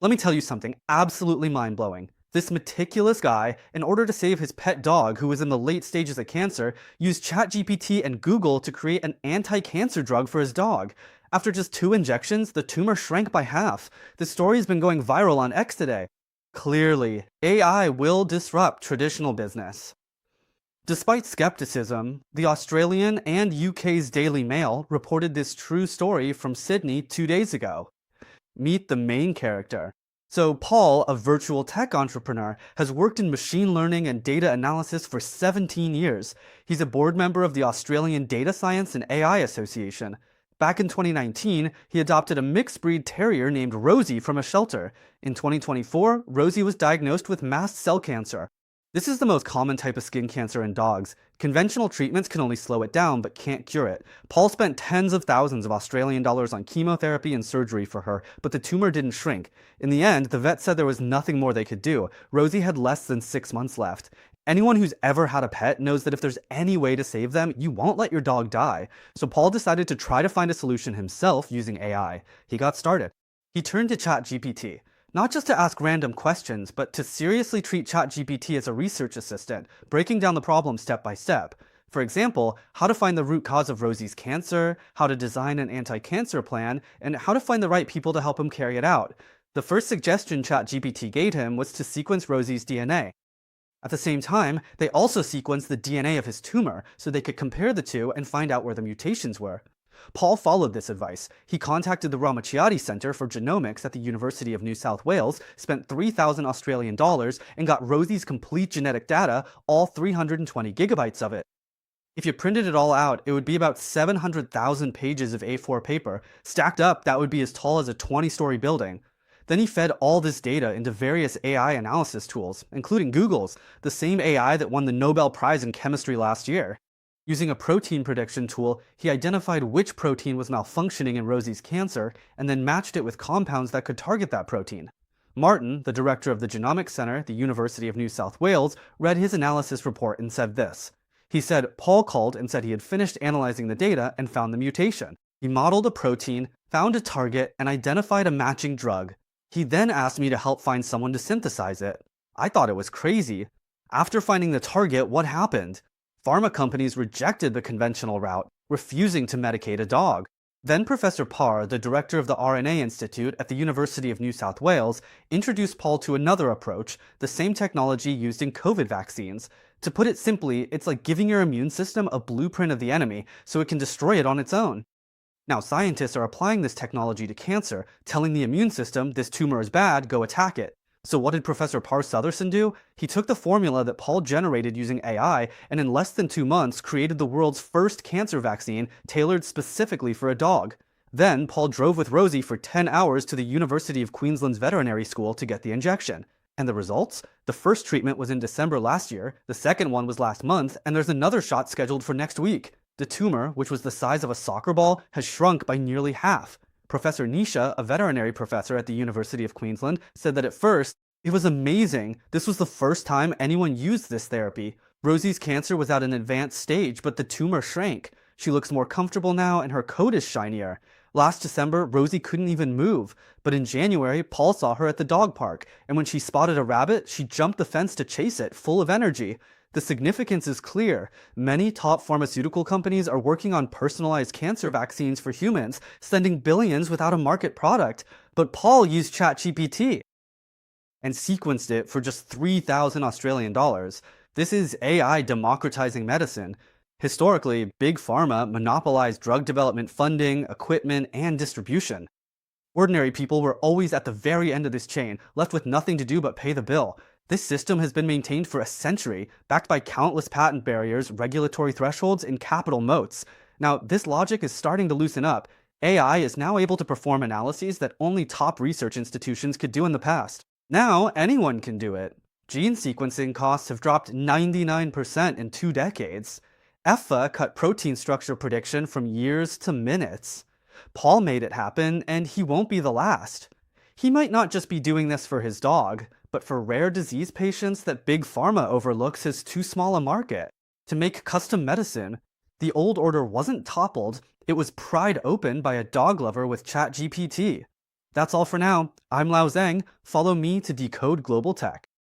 Let me tell you something absolutely mind-blowing. This meticulous guy, in order to save his pet dog who was in the late stages of cancer, used ChatGPT and Google to create an anti-cancer drug for his dog. After just 2 injections, the tumor shrank by half. The story has been going viral on X today. Clearly, AI will disrupt traditional business. Despite skepticism, the Australian and UK's Daily Mail reported this true story from Sydney 2 days ago. Meet the main character. So, Paul, a virtual tech entrepreneur, has worked in machine learning and data analysis for 17 years. He's a board member of the Australian Data Science and AI Association. Back in 2019, he adopted a mixed breed terrier named Rosie from a shelter. In 2024, Rosie was diagnosed with mast cell cancer. This is the most common type of skin cancer in dogs. Conventional treatments can only slow it down, but can't cure it. Paul spent tens of thousands of Australian dollars on chemotherapy and surgery for her, but the tumor didn't shrink. In the end, the vet said there was nothing more they could do. Rosie had less than 6 months left. Anyone who's ever had a pet knows that if there's any way to save them, you won't let your dog die. So Paul decided to try to find a solution himself using AI. He got started. He turned to ChatGPT. Not just to ask random questions, but to seriously treat ChatGPT as a research assistant, breaking down the problem step by step. For example, how to find the root cause of Rosie's cancer, how to design an anti-cancer plan, and how to find the right people to help him carry it out. The first suggestion ChatGPT gave him was to sequence Rosie's DNA. At the same time, they also sequenced the DNA of his tumor so they could compare the two and find out where the mutations were. Paul followed this advice. He contacted the Ramachandran Centre for Genomics at the University of New South Wales, spent 3,000 Australian dollars, and got Rosie's complete genetic data, all 320 gigabytes of it. If you printed it all out, it would be about 700,000 pages of A4 paper. Stacked up, that would be as tall as a 20-story building. Then he fed all this data into various AI analysis tools, including Google's, the same AI that won the Nobel Prize in Chemistry last year. Using a protein prediction tool, he identified which protein was malfunctioning in Rosie's cancer and then matched it with compounds that could target that protein. Martin, the director of the Genomics Centre at the University of New South Wales, read his analysis report and said this. He said Paul called and said he had finished analyzing the data and found the mutation. He modeled a protein, found a target, and identified a matching drug. He then asked me to help find someone to synthesize it. I thought it was crazy. After finding the target, what happened? Pharma companies rejected the conventional route, refusing to medicate a dog. Then Professor Parr, the director of the RNA Institute at the University of New South Wales, introduced Paul to another approach, the same technology used in COVID vaccines. To put it simply, it's like giving your immune system a blueprint of the enemy so it can destroy it on its own. Now, scientists are applying this technology to cancer, telling the immune system this tumor is bad, go attack it. So what did Professor Parr Sutherson do? He took the formula that Paul generated using AI and in less than 2 months created the world's first cancer vaccine tailored specifically for a dog. Then Paul drove with Rosie for 10 hours to the University of Queensland's veterinary school to get the injection. And the results? The first treatment was in December last year, the second one was last month, and there's another shot scheduled for next week. The tumor, which was the size of a soccer ball, has shrunk by nearly half. Professor Nisha, a veterinary professor at the University of Queensland, said that at first, it was amazing. This was the first time anyone used this therapy. Rosie's cancer was at an advanced stage, but the tumor shrank. She looks more comfortable now and her coat is shinier. Last December, Rosie couldn't even move, but in January, Paul saw her at the dog park, and when she spotted a rabbit, she jumped the fence to chase it, full of energy. The significance is clear. Many top pharmaceutical companies are working on personalized cancer vaccines for humans, spending billions without a market product. But Paul used ChatGPT and sequenced it for just 3,000 Australian dollars. This is AI democratizing medicine. Historically, big pharma monopolized drug development funding, equipment, and distribution. Ordinary people were always at the very end of this chain, left with nothing to do but pay the bill. This system has been maintained for a century, backed by countless patent barriers, regulatory thresholds, and capital moats. Now, this logic is starting to loosen up. AI is now able to perform analyses that only top research institutions could do in the past. Now, anyone can do it. Gene sequencing costs have dropped 99% in 2 decades. EFA cut protein structure prediction from years to minutes. Paul made it happen, and he won't be the last. He might not just be doing this for his dog, but for rare disease patients that Big Pharma overlooks as too small a market. To make custom medicine, the old order wasn't toppled, it was pried open by a dog lover with ChatGPT. That's all for now. I'm Lao Zhang. Follow me to decode global tech.